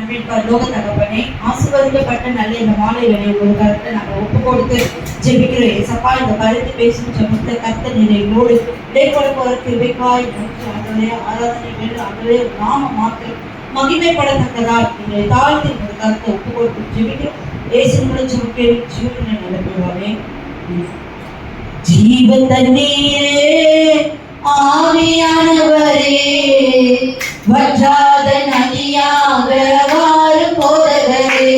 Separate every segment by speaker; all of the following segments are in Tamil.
Speaker 1: அன்பின் பரலோக தகப்பனே, ஆசீர்வதிக்கப்பட்ட நல்ல இந்த மாலை வேலை ஒரு கருத்தை நாங்கள் ஒப்பு கொடுத்து ஜெபிக்கிறோம். ஏசப்பா, இந்த கருத்து பேசும் ஜெபத்தை கர்த்தர் நினைவோடு இடைப்பட போற கிருபைக்காய் ஆண்டவரே, ஆராதனை வேண்டு ஆண்டவரே நாம மாத்திரம் மகிமைப்படத்தக்கதால் எங்களை தாழ்த்தி இந்த கருத்தை ஒப்பு கொடுத்து ஜெபிக்கிறோம். இயேசுவின் ஜெபத்தை ஜீவனை நடத்துவாரே. ஜீவ தண்ணீரே, ஆவியானவரே, வற்றாத நதியாக வாழும் போதகரே.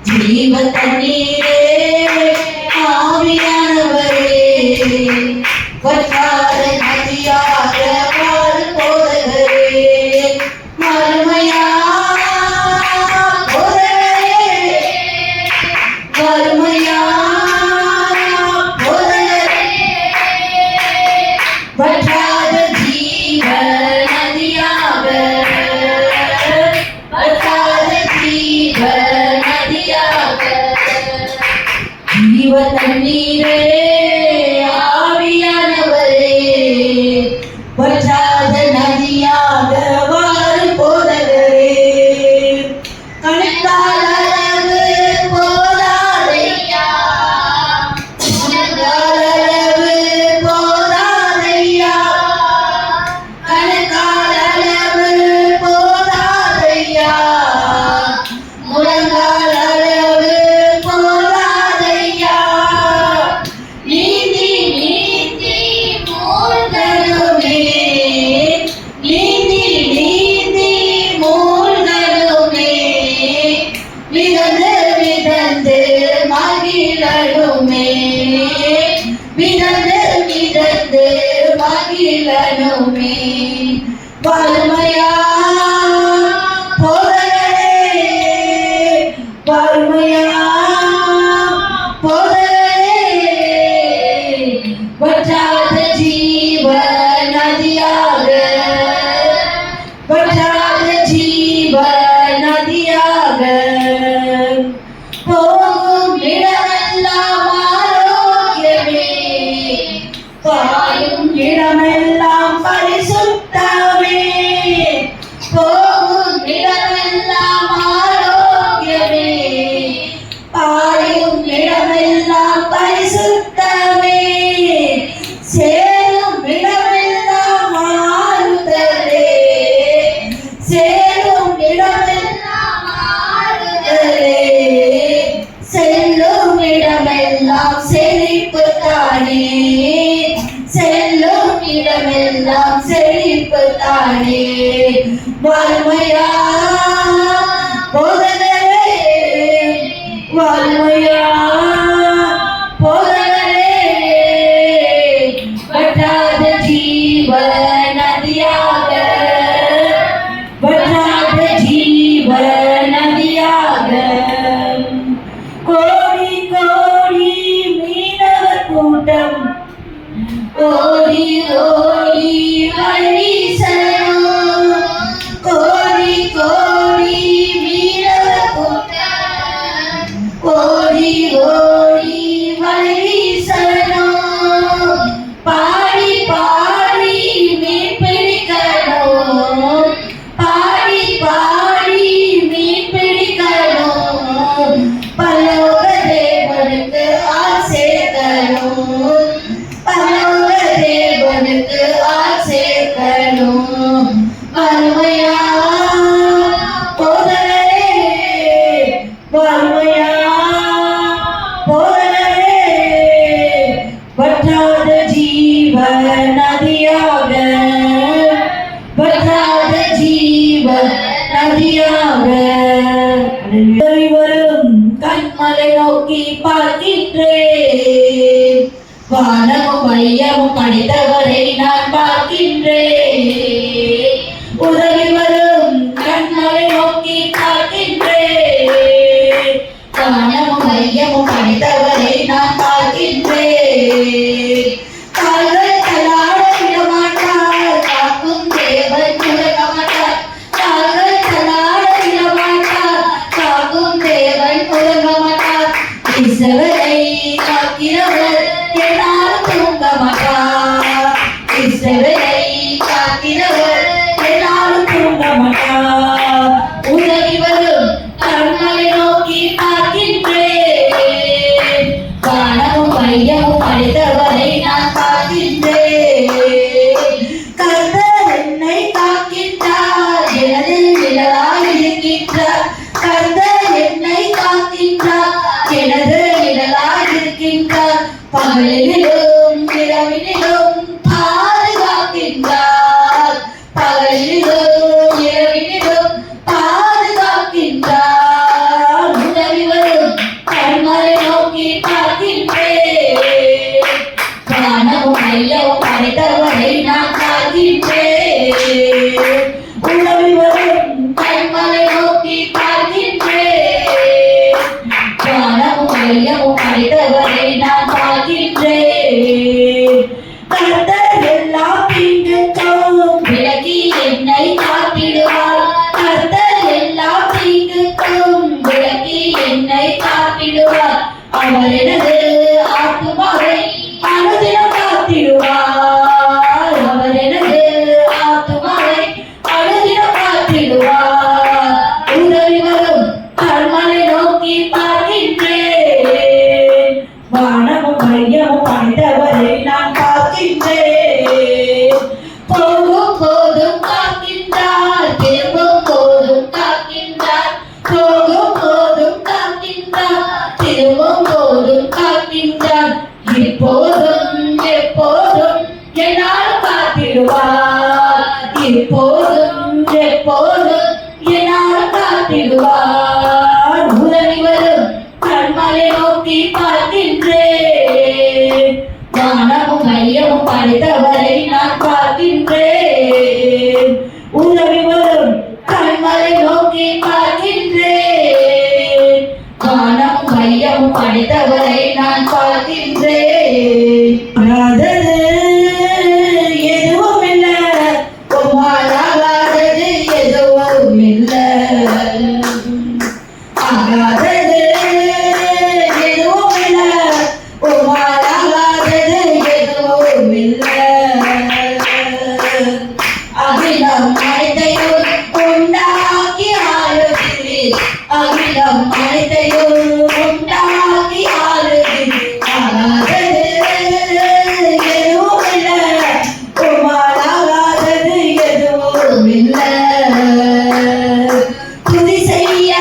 Speaker 1: ஜீவ தண்ணீரே, ஆவியானவரே, வற்றாத நதியாக வாழும் போதகரே. மறுமையா போதகரே, மறுமையா வற்றாத ஜீவ நதியாக, வற்றாத ஜீவ நதியாக. ஜீவ தண்ணீரே, ஆவியானவரே, வற்றாத நதியாக வாழும் போதகரே. கணக்கால் அளவு போதாதையா, கணக்கால் அளவு போதாதையா, கணக்கால் அளவு போதாதையா, முழங்கால் அளவு போதாதையா. நீந்தி நீந்தி மூழ்கணுமே, நீந்தி நீந்தி மூழ்கணுமே, மிதந்து மிதந்து மகிழணுமே, மிதந்து மிதந்து மகிழணுமே. வறுமையா போதகரே, வறுமையா போதகரே, வற்றாத ஜீவ நதியாக, வற்றாத ஜீவ நதியாக. போகும் இடமெல்லாம் ஆரோக்கியமே, பாயும் இடமெல்லாம் பரிசுத்தமே, போகும் இடமெல்லாம் ஆரோக்கியமே, பாயும் இடமெல்லாம் பரிசுத்தமே, சேரும் இடமெல்லாம் ஆறுதலே, சேரும் இடமெல்லாம் ஆறுதலே, செல்லும் இடமெல்லாம் செழிப்பு தானே, செல்லும் இடமெல்லாம் செழிப்பு தானே. வறுமையா போதகரே, வறுமையா போதகரே, வற்றாத ஜீவ நதியாக, வற்றாத ஜீவ நதியாக. கோடி கோடி மீனவர் கூட்டம் ஓடி ஓடி வீசணும், கோடி கோடி மீனவர் கூட்டம் ஓடி ஓடி வீசணும், பாடி பாடி மீன் பிடிக்கணும், பாடி பாடி மீன் பிடிக்கணும், பரலோக தேவனுக்கு ஆள் சேர்க்கணும், பரலோக தேவனுக்கு ஆள் சேர்க்கணும். வறுமையா போதகரே, வறுமையா போதகரே, வற்றாத ஜீவ நதியாக, வற்றாத ஜீவ நதியாக. வரும் கண்மலை நோக்கி பார்க்கின்றேன், வானமும் மையமும் படைத்தவரை நான் பார்க்கின்றேன். உதவி வரும் கண்மலை நோக்கி பார்க்கின்றேன், வானமும் மையமும் படைத்தவரை நான் பார்க்கின்றேன். கால்கள் தள்ளாட விடமாட்டார், காக்கும் தேவன் உலக மாட்டார், கால்கள் தள்ளாட விடமாட்டார், காக்கும் தேவன் உலக மாட்டார். இஸ்ரவேலை காக்கிறவர் என்னாலும் தூங்க மாட்டார், இஸ்ரவேலை காக்கிறவர் என்னாலும் தூங்க மாட்டார். உதவி இருக்கின்றார். கர்த்தர் என்னை காக்கின்றார். எனது நிழலாய் இருக்கின்றார். பகலிலும் இரவினிலும் பாதுகாக்கின்றார். பகலிலும் இரவினிலும் பாதுகாக்கின்றார். உதவி வரும் கண்மலை நோக்கி பார்க்கின்றேன். வானமும் மையமும் படைத்தவரை நான் காக்கின்றேன். உதவி வரும் கண்மலை நோக்கி பார்க்கின்றேன். வானமும் மையமும் படைத்தவரை நான் காக்கின்றேன். கர்த்தர் எல்லா தீங்குக்கும் விலகி என்னை காத்திடுவார். கர்த்தர் எல்லா தீங்குக்கும் விலகி என்னை காத்திடுவார். அவர் எனது ஆத்துமாவை அனுதினம் காத்திடுவார். அவர் எனது ஆத்துமாவை அனுதினம் காத்திடுவார். உதவி வரும் கர்மலை நோக்கி பார்க்கின்றேன். வானமும் மையமும் படைத்தவரை நான் காக்கின்றேன். போகும் போதும் காக்கின்றார். திரும்பும் போதும் காக்கின்றார். போகும் போதும் காக்கின்றார். திரும்பும் போதும் காக்கின்றார். இப்போதும் எப்போதும் என்னால் காத்திடுவார். இப்போதும் எப்போதும் என்னால் காத்திடுவார். உதவி வரும் கண்மலை நோக்கி பார்க்கின்றேன். வானமும் மையமும் படைத்தவரை நான் பார்க்கின்றேன். உதவி வரும் கண்மலை நோக்கி பார்க்கின்றேன். வானமும் மையமும் படைத்தவரை நான் பார்க்கின்றேன். ஆகாதது எதுவும் இல்லை. ஆகாதது எதுவும் இல்லை. ஆகாதது எதுவும் இல்லை. ஆகாதது எதுவும் இல்லை. அகிலம் அனைத்தையும் உண்டாக்கி ஆளுகிறீர். அகிலம் அனைத்தையும் உண்டாக்கி ஆளுகிறீர். ஆகாதது எதுவும் இல்லை. ஆகாதது எதுவும் இல்லை. துதி செய்ய